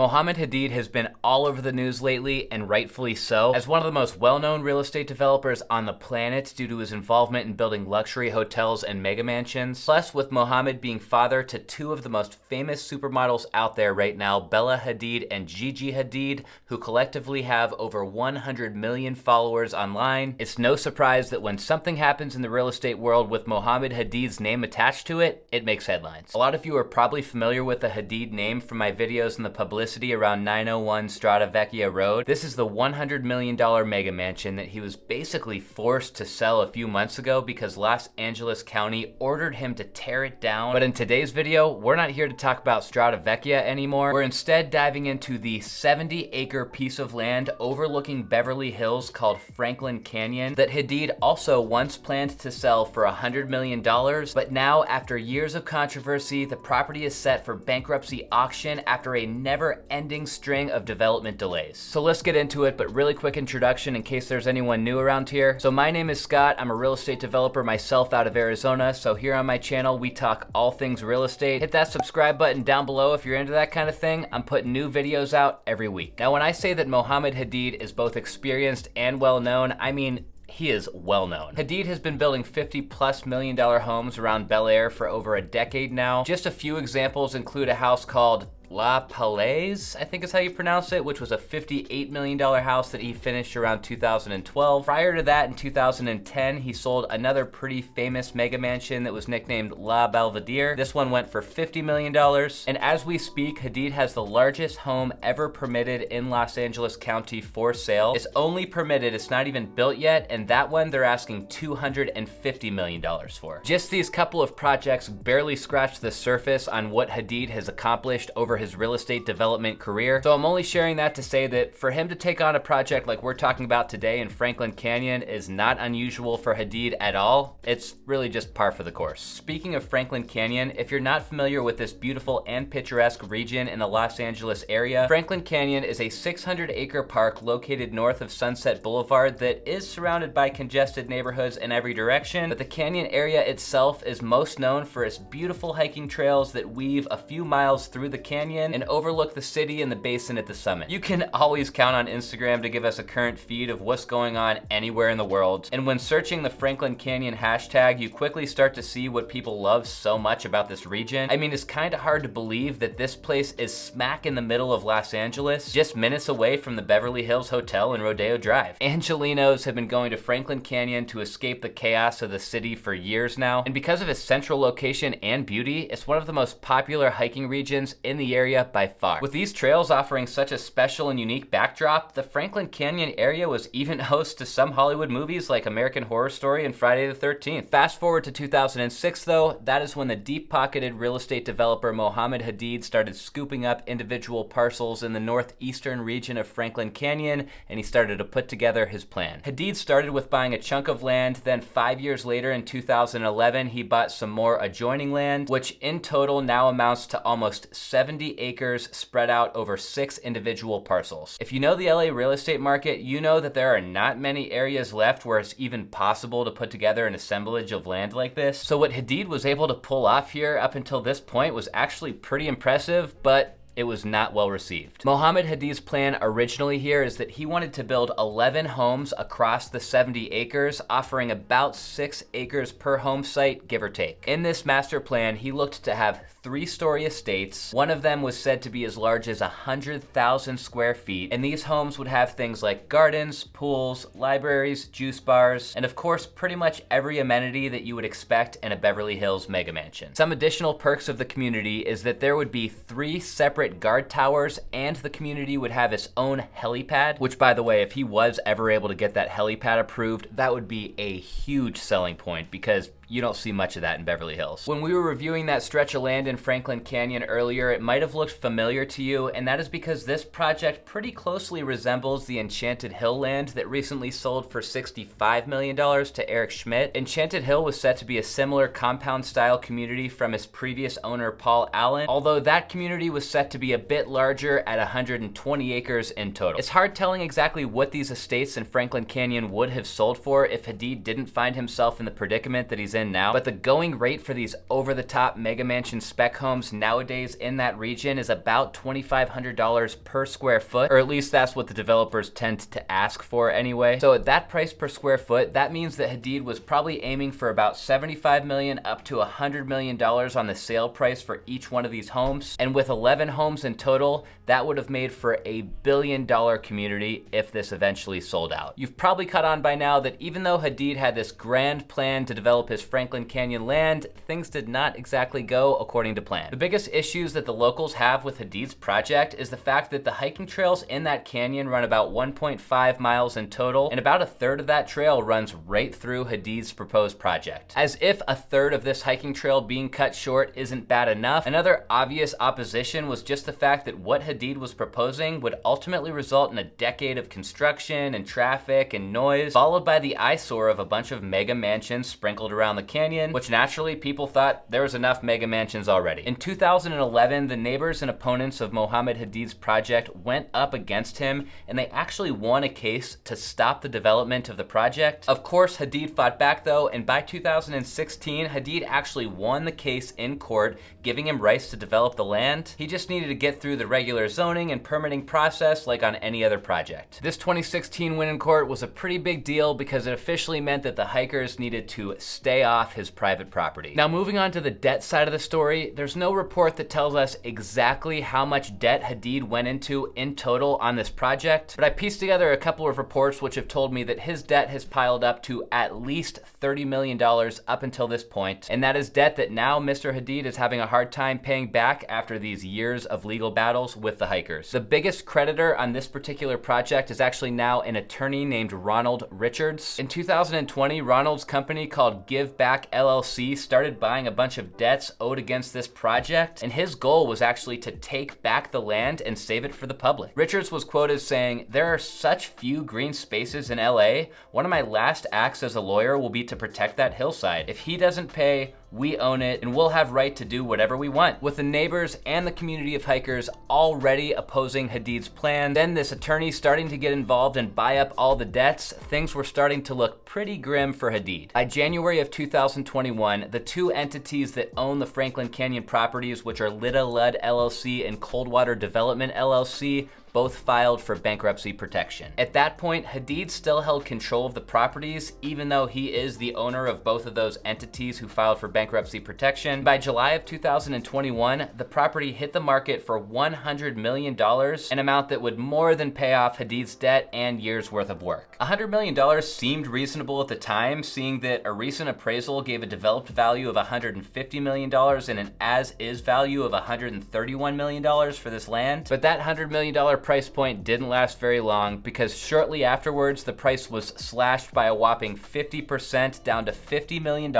Mohamed Hadid has been all over the news lately, and rightfully so, as one of the most well-known real estate developers on the planet due to his involvement in building luxury hotels and mega mansions. Plus, with Mohamed being father to two of the most famous supermodels out there right now, Bella Hadid and Gigi Hadid, who collectively have over 100 million followers online, it's no surprise that when something happens in the real estate world with Mohamed Hadid's name attached to it, it makes headlines. A lot of you are probably familiar with the Hadid name from my videos in the publicity around 901 Strada Vecchia Rd. This is the $100 million mega mansion that he was basically forced to sell a few months ago because Los Angeles County ordered him to tear it down. But in today's video, we're not here to talk about Strada Vecchia anymore. We're instead diving into the 70-acre piece of land overlooking Beverly Hills called Franklin Canyon that Hadid also once planned to sell for $100 million. But now, after years of controversy, the property is set for bankruptcy auction after a never-ending string of development delays. So let's get into it, but really quick introduction in case there's anyone new around here. So my name is Scott. I'm a real estate developer myself out of Arizona. So here on my channel, we talk all things real estate. Hit that subscribe button down below if you're into that kind of thing. I'm putting new videos out every week. Now, when I say that Mohamed Hadid is both experienced and well-known, I mean he is well known. Hadid has been building $50+ million homes around Bel Air for over a decade now. Just a few examples include a house called La Palais, I think is how you pronounce it, which was a $58 million house that he finished around 2012. Prior to that, in 2010, he sold another pretty famous mega mansion that was nicknamed La Belvedere. This one went for $50 million. And as we speak, Hadid has the largest home ever permitted in Los Angeles County for sale. It's only permitted, it's not even built yet, and that one they're asking $250 million for. Just these couple of projects barely scratch the surface on what Hadid has accomplished over his real estate development career. So I'm only sharing that to say that for him to take on a project like we're talking about today in Franklin Canyon is not unusual for Hadid at all. It's really just par for the course. Speaking of Franklin Canyon, if you're not familiar with this beautiful and picturesque region in the Los Angeles area, Franklin Canyon is a 600-acre park located north of Sunset Boulevard that is surrounded by congested neighborhoods in every direction, but the canyon area itself is most known for its beautiful hiking trails that weave a few miles through the canyon and overlook the city and the basin at the summit. You can always count on Instagram to give us a current feed of what's going on anywhere in the world. And when searching the Franklin Canyon hashtag, you quickly start to see what people love so much about this region. I mean, it's kind of hard to believe that this place is smack in the middle of Los Angeles, just minutes away from the Beverly Hills Hotel and Rodeo Drive. Angelinos have been going to Franklin Canyon to escape the chaos of the city for years now. And because of its central location and beauty, it's one of the most popular hiking regions in the area by far. With these trails offering such a special and unique backdrop, the Franklin Canyon area was even host to some Hollywood movies like American Horror Story and Friday the 13th. Fast forward to 2006 though, that is when the deep-pocketed real estate developer Mohamed Hadid started scooping up individual parcels in the northeastern region of Franklin Canyon, and he started to put together his plan. Hadid started with buying a chunk of land, then 5 years later in 2011, he bought some more adjoining land, which in total now amounts to almost 70 acres spread out over 6 individual parcels. If you know the LA real estate market, you know that there are not many areas left where it's even possible to put together an assemblage of land like this. So what Hadid was able to pull off here up until this point was actually pretty impressive, but it was not well received. Mohamed Hadid's plan originally here is that he wanted to build 11 homes across the 70 acres, offering about 6 acres per home site, give or take. In this master plan, he looked to have 3-story estates. One of them was said to be as large as 100,000 square feet, and these homes would have things like gardens, pools, libraries, juice bars, and of course, pretty much every amenity that you would expect in a Beverly Hills mega mansion. Some additional perks of the community is that there would be 3 separate guard towers, and the community would have its own helipad, which by the way, if he was ever able to get that helipad approved, that would be a huge selling point because you don't see much of that in Beverly Hills. When we were reviewing that stretch of land in Franklin Canyon earlier, it might have looked familiar to you, and that is because this project pretty closely resembles the Enchanted Hill land that recently sold for $65 million to Eric Schmidt. Enchanted Hill was set to be a similar compound-style community from its previous owner, Paul Allen, although that community was set to be a bit larger at 120 acres in total. It's hard telling exactly what these estates in Franklin Canyon would have sold for if Hadid didn't find himself in the predicament that he's in in now, but the going rate for these over-the-top mega mansion spec homes nowadays in that region is about $2,500 per square foot, or at least that's what the developers tend to ask for anyway. So at that price per square foot, that means that Hadid was probably aiming for about $75 million up to $100 million on the sale price for each one of these homes. And with 11 homes in total, that would have made for a $1 billion community if this eventually sold out. You've probably caught on by now that even though Hadid had this grand plan to develop his Franklin Canyon land, things did not exactly go according to plan. The biggest issues that the locals have with Hadid's project is the fact that the hiking trails in that canyon run about 1.5 miles in total, and about a third of that trail runs right through Hadid's proposed project. As if a third of this hiking trail being cut short isn't bad enough, another obvious opposition was just the fact that what Hadid was proposing would ultimately result in a decade of construction and traffic and noise, followed by the eyesore of a bunch of mega mansions sprinkled around the canyon, which naturally people thought there was enough mega mansions already. In 2011, the neighbors and opponents of Mohamed Hadid's project went up against him, and they actually won a case to stop the development of the project. Of course, Hadid fought back though, and by 2016, Hadid actually won the case in court, giving him rights to develop the land. He just needed to get through the regular zoning and permitting process like on any other project. This 2016 win in court was a pretty big deal because it officially meant that the hikers needed to stay off his private property. Now moving on to the debt side of the story, there's no report that tells us exactly how much debt Hadid went into in total on this project, but I pieced together a couple of reports which have told me that his debt has piled up to at least $30 million up until this point, and that is debt that now Mr. Hadid is having a hard time paying back after these years of legal battles with the hikers. The biggest creditor on this particular project is actually now an attorney named Ronald Richards. In 2020, Ronald's company called Give Back LLC started buying a bunch of debts owed against this project, and his goal was actually to take back the land and save it for the public. Richards was quoted saying, "There are such few green spaces in LA. One of my last acts as a lawyer will be to protect that hillside. If he doesn't pay, we own it, and we'll have right to do whatever we want." With the neighbors and the community of hikers already opposing Hadid's plan, then this attorney starting to get involved and buy up all the debts, things were starting to look pretty grim for Hadid. By January of 2021, the two entities that own the Franklin Canyon properties, which are Lida Lud LLC and Coldwater Development LLC, both filed for bankruptcy protection. At that point, Hadid still held control of the properties, even though he is the owner of both of those entities who filed for bankruptcy protection. By July of 2021, the property hit the market for $100 million, an amount that would more than pay off Hadid's debt and years worth of work. $100 million seemed reasonable at the time, seeing that a recent appraisal gave a developed value of $150 million and an as-is value of $131 million for this land. But that $100 million price point didn't last very long, because shortly afterwards the price was slashed by a whopping 50% down to $50 million,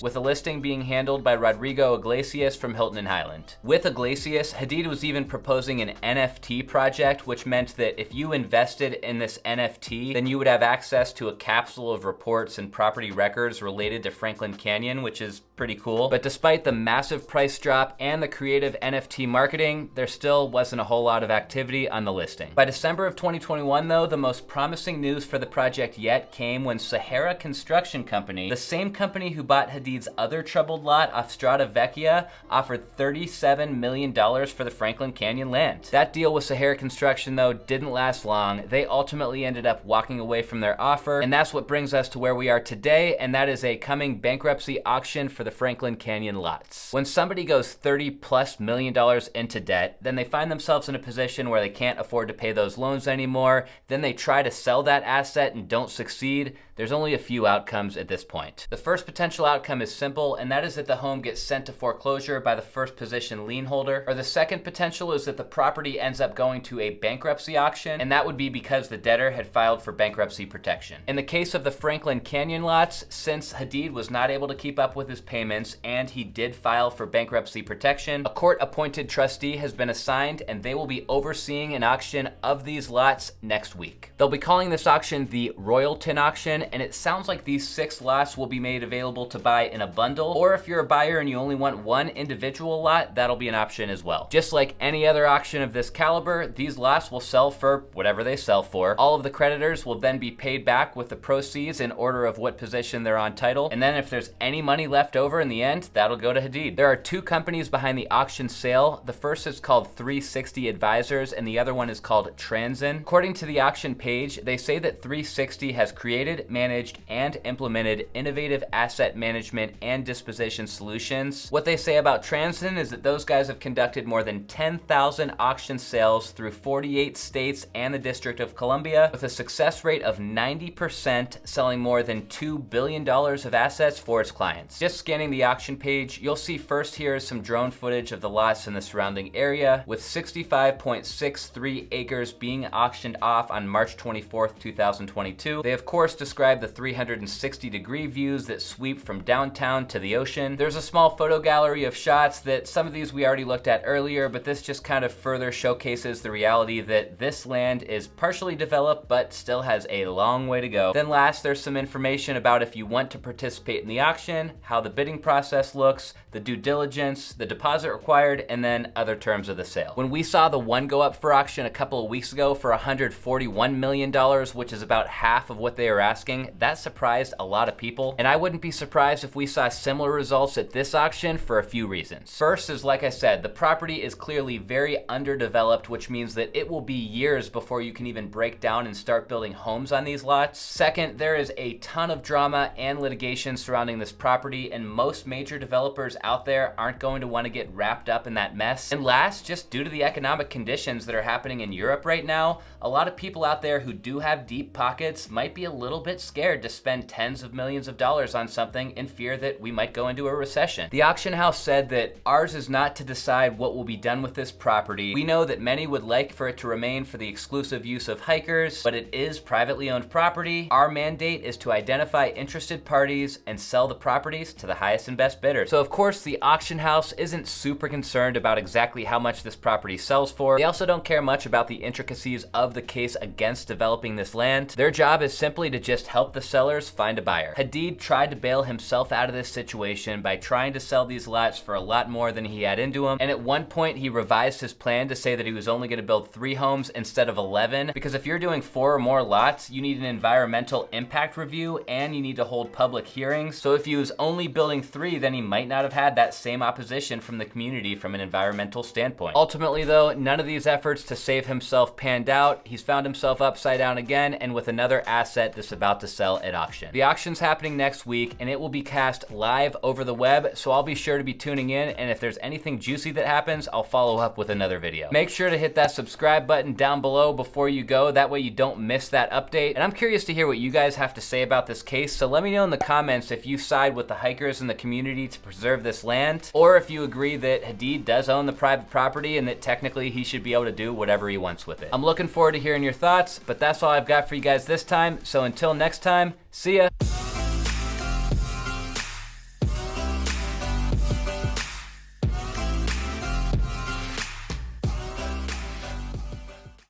with a listing being handled by Rodrigo Iglesias from Hilton and Highland. With Iglesias, Hadid was even proposing an NFT project, which meant that if you invested in this NFT, then you would have access to a capsule of reports and property records related to Franklin Canyon, which is pretty cool. But despite the massive price drop and the creative NFT marketing, there still wasn't a whole lot of activity on the listing. By December of 2021 though, the most promising news for the project yet came when Sahara Construction Company, the same company who bought Hadid's other troubled lot off Strada Vecchia, offered $37 million for the Franklin Canyon land. That deal with Sahara Construction though didn't last long. They ultimately ended up walking away from their offer, and that's what brings us to where we are today, and that is a coming bankruptcy auction for the Franklin Canyon lots. When somebody goes $30+ million into debt, then they find themselves in a position where they can't afford to pay those loans anymore, then they try to sell that asset and don't succeed. There's only a few outcomes at this point. The first potential outcome is simple, and that is that the home gets sent to foreclosure by the first position lien holder. Or the second potential is that the property ends up going to a bankruptcy auction, and that would be because the debtor had filed for bankruptcy protection. In the case of the Franklin Canyon lots, since Hadid was not able to keep up with his payments and he did file for bankruptcy protection, a court-appointed trustee has been assigned, and they will be overseeing and auction of these lots next week. They'll be calling this auction the Royalton auction, and it sounds like these 6 lots will be made available to buy in a bundle, or if you're a buyer and you only want one individual lot, that'll be an option as well. Just like any other auction of this caliber, these lots will sell for whatever they sell for. All of the creditors will then be paid back with the proceeds in order of what position they're on title, and then if there's any money left over in the end, that'll go to Hadid. There are 2 companies behind the auction sale. The first is called 360 Advisors, and the other one is called Transin. According to the auction page, they say that 360 has created, managed, and implemented innovative asset management and disposition solutions. What they say about Transin is that those guys have conducted more than 10,000 auction sales through 48 states and the District of Columbia, with a success rate of 90%, selling more than $2 billion of assets for its clients. Just scanning the auction page, you'll see first here is some drone footage of the lots in the surrounding area, with 65.63 acres being auctioned off on March 24th, 2022. They of course describe the 360-degree views that sweep from downtown to the ocean. There's a small photo gallery of shots that some of these we already looked at earlier, but this just kind of further showcases the reality that this land is partially developed but still has a long way to go. Then last, there's some information about if you want to participate in the auction, how the bidding process looks, the due diligence, the deposit required, and then other terms of the sale. When we saw the one go up for auction a couple of weeks ago for $141 million, which is about half of what they are asking, that surprised a lot of people, and I wouldn't be surprised if we saw similar results at this auction for a few reasons. First is, like I said, the property is clearly very underdeveloped, which means that it will be years before you can even break down and start building homes on these lots. Second, there is a ton of drama and litigation surrounding this property, and most major developers out there aren't going to want to get wrapped up in that mess. And last, just due to the economic conditions that are happening in Europe right now, a lot of people out there who do have deep pockets might be a little bit scared to spend tens of millions of dollars on something in fear that we might go into a recession. The auction house said that ours is not to decide what will be done with this property. We know that many would like for it to remain for the exclusive use of hikers, but it is privately owned property. Our mandate is to identify interested parties and sell the properties to the highest and best bidder. So of course the auction house isn't super concerned about exactly how much this property sells for. They also don't care much about the intricacies of the case against developing this land. Their job is simply to just help the sellers find a buyer. Hadid tried to bail himself out of this situation by trying to sell these lots for a lot more than he had into them, and at one point he revised his plan to say that he was only going to build 3 homes instead of 11, because if you're doing 4 or more lots, you need an environmental impact review and you need to hold public hearings. So if he was only building 3, then he might not have had that same opposition from the community from an environmental standpoint. Ultimately though, none of these efforts to save himself panned out. He's found himself upside down again and with another asset that's about to sell at auction. The auction's happening next week and it will be cast live over the web, so I'll be sure to be tuning in, and if there's anything juicy that happens, I'll follow up with another video. Make sure to hit that subscribe button down below before you go, that way you don't miss that update. And I'm curious to hear what you guys have to say about this case, so let me know in the comments if you side with the hikers in the community to preserve this land, or if you agree that Hadid does own the private property and that technically he should be able to do whatever he wants with it. I'm looking forward to hearing your thoughts, but that's all I've got for you guys this time, so until next time, see ya.